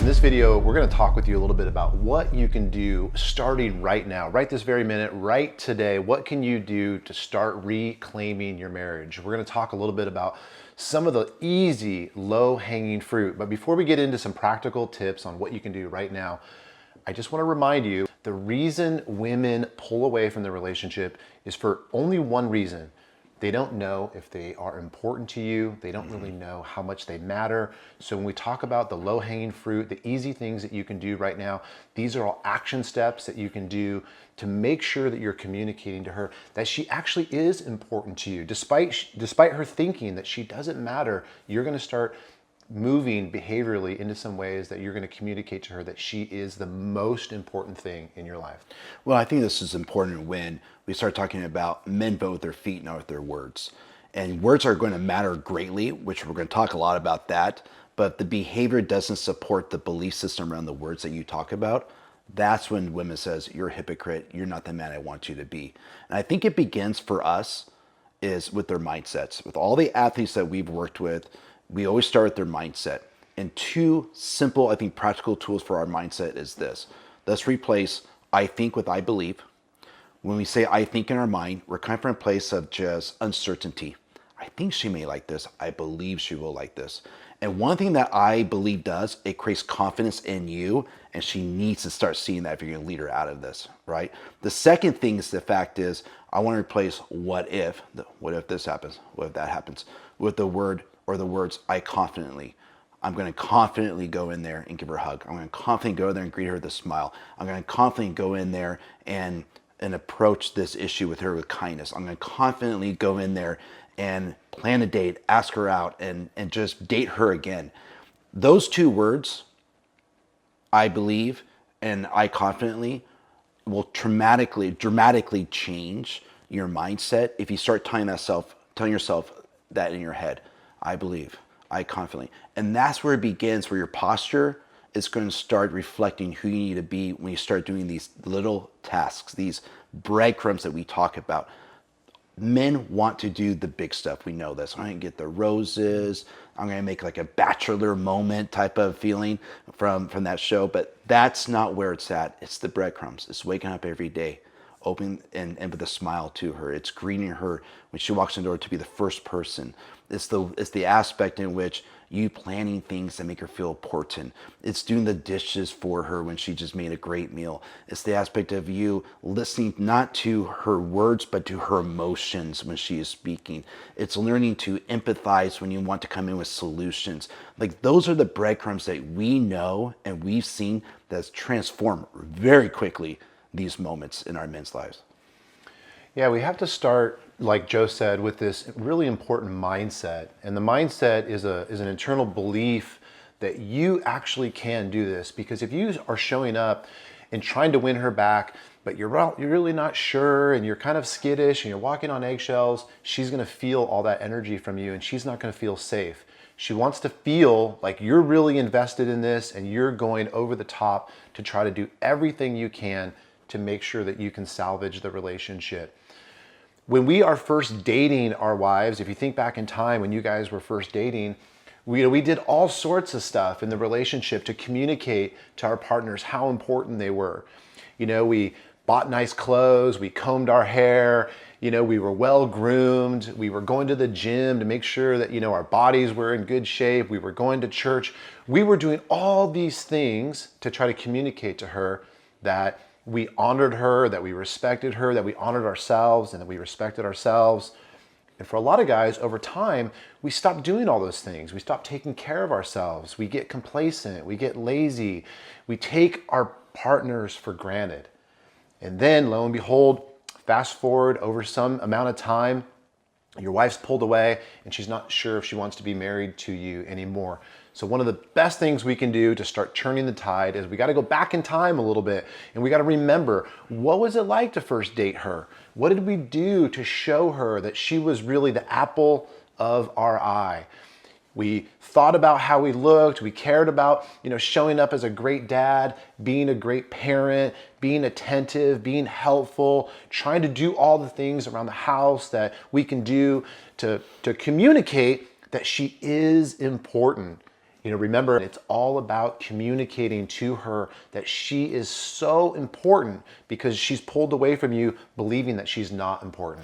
In this video, we're going to talk with you a little bit about what you can do starting right now, right this very minute, right today. What can you do to start reclaiming your marriage? We're going to talk a little bit about some of the easy, low-hanging fruit. But before we get into some practical tips on what you can do right now, I just want to remind you, the reason women pull away from the relationship is for only one reason. They don't know if they are important to you. They don't really know how much they matter. So when we talk about the low-hanging fruit, the easy things that you can do right now, these are all action steps that you can do to make sure that you're communicating to her that she actually is important to you. Despite her thinking that she doesn't matter, you're going to start moving behaviorally into some ways that you're going to communicate to her that she is the most important thing in your life. Well, I think this is important when we start talking about men vote with their feet, not with their words. And words are going to matter greatly, which we're going to talk a lot about that. But if the behavior doesn't support the belief system around the words that you talk about, that's when women says, you're a hypocrite, you're not the man I want you to be. And I think it begins for us is with their mindsets. With all the athletes that we've worked with, we always start with their mindset. And two simple, I think, practical tools for our mindset is this. Let's replace I think with I believe. When we say I think in our mind, we're coming from a place of just uncertainty. I think she may like this. I believe she will like this. And one thing that I believe does, it creates confidence in you, and she needs to start seeing that if you're going to lead her out of this, right? The second thing is the fact is, I want to replace what if this happens, what if that happens, with the word or the words I confidently. I'm going to confidently go in there and give her a hug. I'm going to confidently go in there and greet her with a smile. I'm going to confidently go in there and approach this issue with her with kindness. I'm going to confidently go in there and plan a date, ask her out, and just date her again. Those two words, I believe and I confidently, will dramatically change your mindset if you start telling yourself that in your head. I believe, I confidently. And that's where it begins, where your posture is going to start reflecting who you need to be when you start doing these little tasks, these breadcrumbs that we talk about. Men want to do the big stuff. We know this. I'm going to get the roses. I'm going to make like a bachelor moment type of feeling from that show. But that's not where it's at. It's the breadcrumbs. It's waking up every day, open and with a smile to her. It's greeting her when she walks in the door to be the first person. It's the aspect in which you planning things that make her feel important. It's doing the dishes for her when she just made a great meal. It's the aspect of you listening not to her words, but to her emotions when she is speaking. It's learning to empathize when you want to come in with solutions. Like, those are the breadcrumbs that we know and we've seen that's transformed very quickly these moments in our men's lives. Yeah, we have to start, like Joe said, with this really important mindset. And the mindset is an internal belief that you actually can do this. Because if you are showing up and trying to win her back, but you're really not sure and you're kind of skittish and you're walking on eggshells, she's going to feel all that energy from you and she's not going to feel safe. She wants to feel like you're really invested in this and you're going over the top to try to do everything you can to make sure that you can salvage the relationship. When we are first dating our wives, if you think back in time when you guys were first dating, we did all sorts of stuff in the relationship to communicate to our partners how important they were. We bought nice clothes, we combed our hair, we were well groomed, we were going to the gym to make sure that, our bodies were in good shape, we were going to church. We were doing all these things to try to communicate to her that we honored her, that we respected her, that we honored ourselves, and that we respected ourselves. And for a lot of guys, over time, we stop doing all those things. We stop taking care of ourselves. We get complacent. We get lazy. We take our partners for granted. And then, lo and behold, fast forward over some amount of time, your wife's pulled away and she's not sure if she wants to be married to you anymore. So one of the best things we can do to start turning the tide is we got to go back in time a little bit and we got to remember, what was it like to first date her? What did we do to show her that she was really the apple of our eye? We thought about how we looked. We cared about, showing up as a great dad, being a great parent, being attentive, being helpful, trying to do all the things around the house that we can do to communicate that she is important. Remember, it's all about communicating to her that she is so important because she's pulled away from you believing that she's not important.